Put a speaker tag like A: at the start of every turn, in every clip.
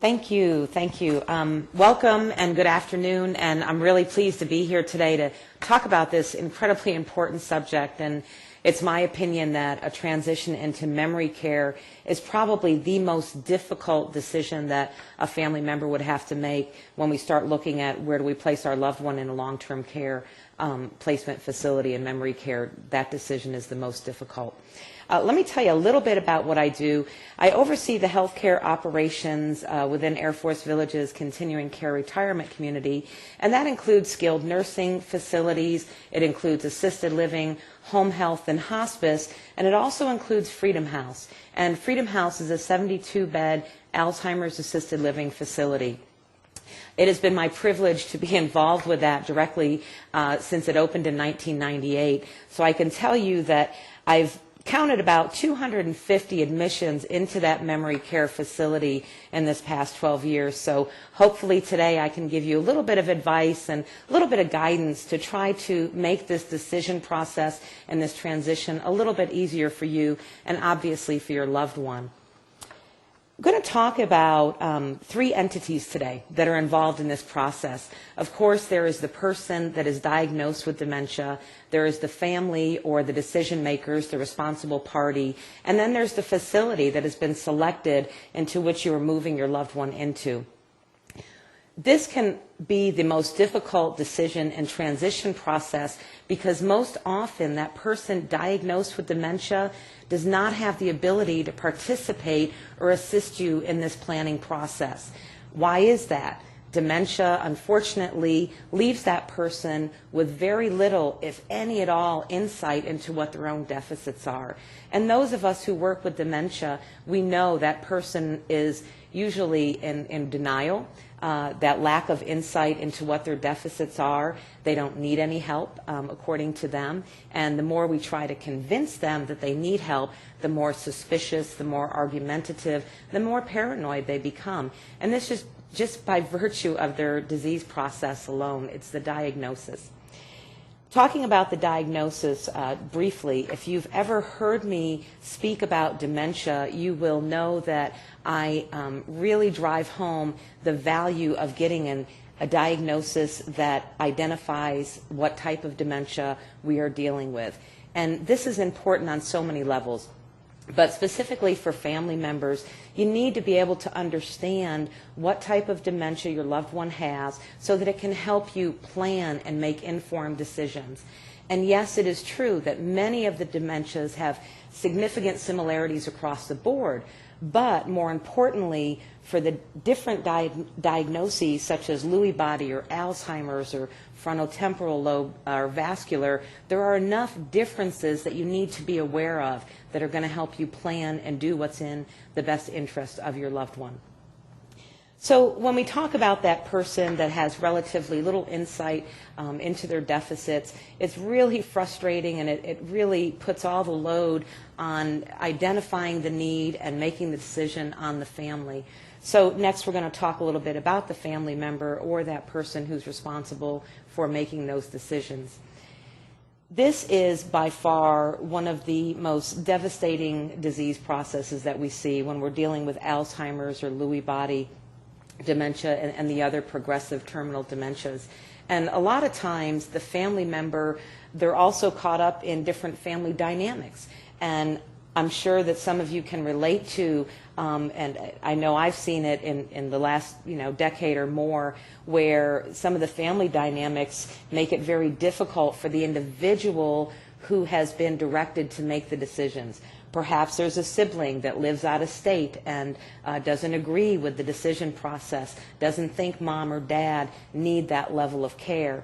A: Thank you. Thank you. Welcome and good afternoon. And I'm really pleased to be here today to talk about this incredibly important subject. And it's my opinion that a transition into memory care is probably the most difficult decision that a family member would have to make when we start looking at where do we place our loved one in a long-term care placement facility and memory care. That decision is the most difficult. Let me tell you a little bit about what I do. I oversee the healthcare operations within Air Force Village's continuing care retirement community, and that includes skilled nursing facilities, it includes assisted living, home health, and hospice, and it also includes Freedom House. And Freedom House is a 72-bed Alzheimer's assisted living facility. It has been my privilege to be involved with that directly since it opened in 1998. So I can tell you that I've counted about 250 admissions into that memory care facility in this past 12 years. So hopefully today I can give you a little bit of advice and a little bit of guidance to try to make this decision process and this transition a little bit easier for you and obviously for your loved one. I'm going to talk about three entities today that are involved in this process. Of course, there is the person that is diagnosed with dementia, there is the family or the decision makers, the responsible party, and then there's the facility that has been selected into which you are moving your loved one into. This can be the most difficult decision and transition process because most often that person diagnosed with dementia does not have the ability to participate or assist you in this planning process. Why is that? Dementia, unfortunately, leaves that person with very little, if any at all, insight into what their own deficits are. And those of us who work with dementia, we know that person is usually in denial, that lack of insight into what their deficits are. They don't need any help, according to them. And the more we try to convince them that they need help, the more suspicious, the more argumentative, the more paranoid they become. And this is just by virtue of their disease process alone. It's the diagnosis. Talking about the diagnosis briefly, if you've ever heard me speak about dementia, you will know that I really drive home the value of getting a diagnosis that identifies what type of dementia we are dealing with. And this is important on so many levels. But specifically for family members, you need to be able to understand what type of dementia your loved one has so that it can help you plan and make informed decisions. And yes, it is true that many of the dementias have significant similarities across the board, but more importantly, for the different diagnoses such as Lewy body or Alzheimer's or frontotemporal lobe or vascular, there are enough differences that you need to be aware of that are going to help you plan and do what's in the best interest of your loved one. So when we talk about that person that has relatively little insight into their deficits, it's really frustrating, and it really puts all the load on identifying the need and making the decision on the family. So next we're going to talk a little bit about the family member or that person who's responsible for making those decisions. This is by far one of the most devastating disease processes that we see when we're dealing with Alzheimer's or Lewy body dementia and the other progressive terminal dementias. And a lot of times the family member, they're also caught up in different family dynamics. And I'm sure that some of you can relate to, and I know I've seen it in the last decade or more, where some of the family dynamics make it very difficult for the individual who has been directed to make the decisions. Perhaps there's a sibling that lives out of state and doesn't agree with the decision process, doesn't think mom or dad need that level of care.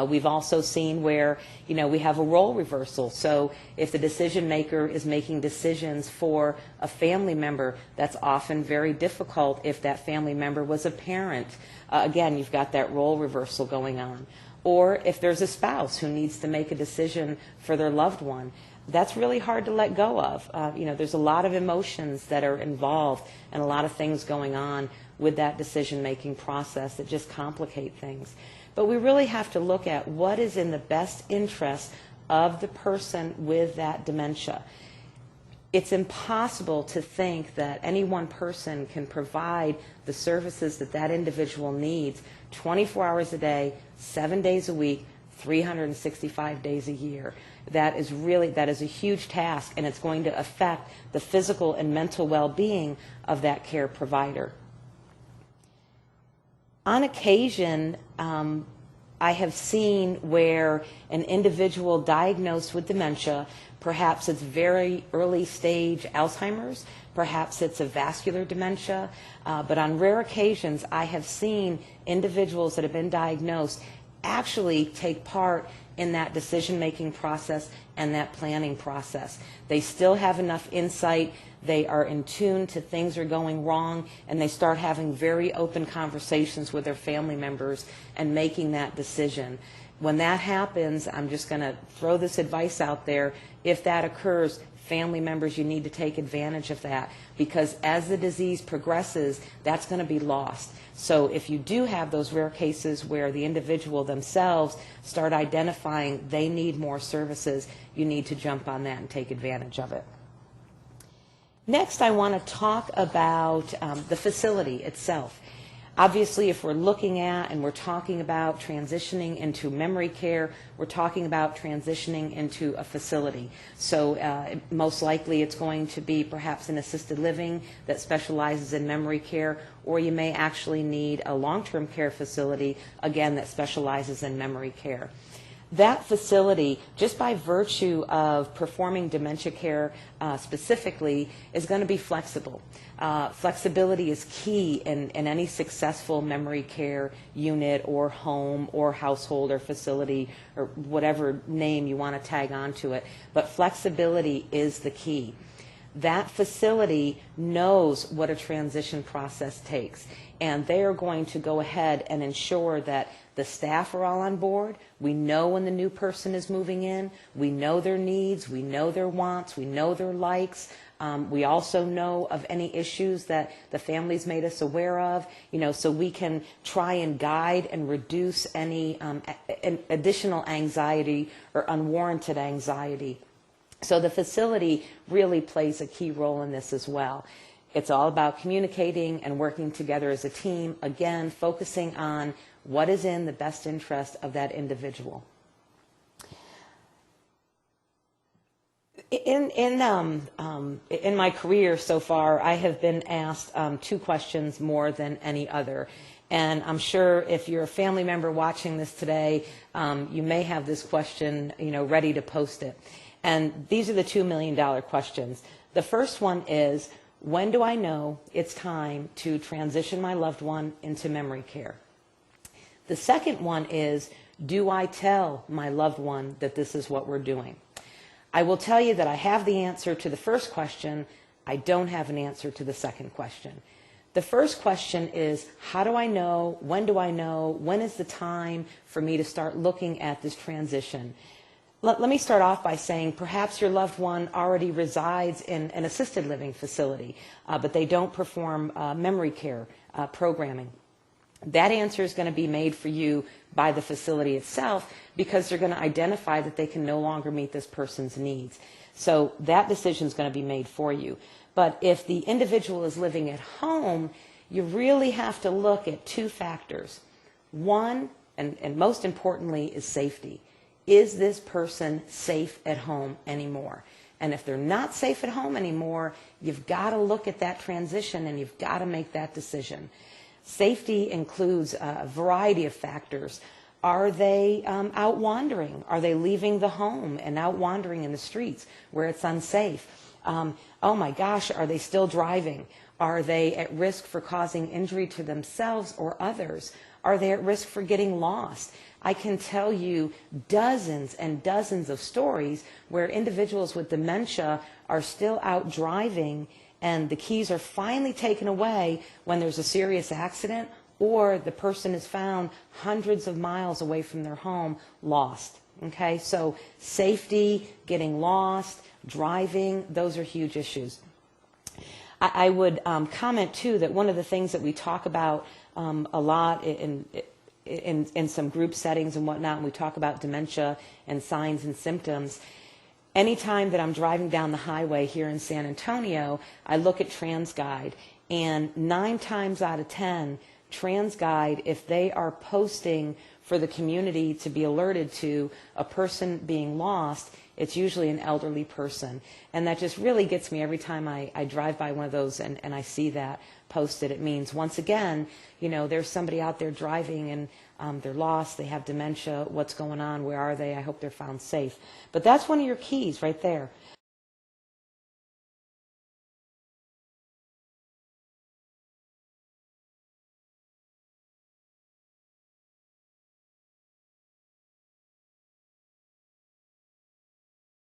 A: We've also seen where, we have a role reversal. So if the decision maker is making decisions for a family member, that's often very difficult if that family member was a parent. Again, you've got that role reversal going on. Or if there's a spouse who needs to make a decision for their loved one, that's really hard to let go of. There's a lot of emotions that are involved and a lot of things going on with that decision-making process that just complicate things. But we really have to look at what is in the best interest of the person with that dementia. it's impossible to think that any one person can provide the services that that individual needs 24 hours a day, 7 days a week, 365 days a year. That is a huge task, and it's going to affect the physical and mental well-being of that care provider. On occasion, I have seen where an individual diagnosed with dementia, perhaps it's very early stage Alzheimer's, perhaps it's a vascular dementia, but on rare occasions I have seen individuals that have been diagnosed actually take part in that decision-making process and that planning process. They still have enough insight, they are in tune to things are going wrong, and they start having very open conversations with their family members and making that decision. When that happens, I'm just going to throw this advice out there. If that occurs, family members, you need to take advantage of that, because as the disease progresses, that's going to be lost. So if you do have those rare cases where the individual themselves start identifying they need more services, you need to jump on that and take advantage of it. Next, I want to talk about the facility itself. Obviously, if we're looking at and we're talking about transitioning into memory care, we're talking about transitioning into a facility. So most likely it's going to be perhaps an assisted living that specializes in memory care, or you may actually need a long-term care facility, again, that specializes in memory care. That facility, just by virtue of performing dementia care specifically, is going to be flexible. Flexibility is key in any successful memory care unit or home or household or facility or whatever name you want to tag onto it. But flexibility is the key. That facility knows what a transition process takes, and they are going to go ahead and ensure that the staff are all on board. We know when the new person is moving in. We know their needs. We know their wants. We know their likes. We also know of any issues that the family's made us aware of, so we can try and guide and reduce any additional anxiety or unwarranted anxiety. So the facility really plays a key role in this as well. It's all about communicating and working together as a team, again, focusing on what is in the best interest of that individual. In my career so far, I have been asked 2 questions more than any other. And I'm sure if you're a family member watching this today, you may have this question, ready to post it. And these are the $2 million questions. The first one is, when do I know it's time to transition my loved one into memory care? The second one is, do I tell my loved one that this is what we're doing? I will tell you that I have the answer to the first question. I don't have an answer to the second question. The first question is, how do I know? When do I know? When is the time for me to start looking at this transition? Let me start off by saying perhaps your loved one already resides in an assisted living facility, but they don't perform memory care programming. That answer is going to be made for you by the facility itself, because they're going to identify that they can no longer meet this person's needs. So that decision is going to be made for you. But if the individual is living at home, you really have to look at 2 factors. One, and most importantly, is safety. Is this person safe at home anymore? And if they're not safe at home anymore, you've got to look at that transition and you've got to make that decision. Safety includes a variety of factors. Are they out wandering? Are they leaving the home and out wandering in the streets where it's unsafe? Oh my gosh, are they still driving? Are they at risk for causing injury to themselves or others? Are they at risk for getting lost? I can tell you dozens and dozens of stories where individuals with dementia are still out driving and the keys are finally taken away when there's a serious accident, or the person is found hundreds of miles away from their home, lost. Okay, so safety, getting lost, driving, those are huge issues. I would comment too that one of the things that we talk about a lot in some group settings and whatnot, and we talk about dementia and signs and symptoms, anytime that I'm driving down the highway here in San Antonio, I look at TransGuide, and 9 times out of 10, TransGuide, if they are posting for the community to be alerted to a person being lost, it's usually an elderly person. And that just really gets me every time I drive by one of those and I see that posted. It means, once again, there's somebody out there driving and they're lost, they have dementia, what's going on, where are they, I hope they're found safe. But that's one of your keys right there.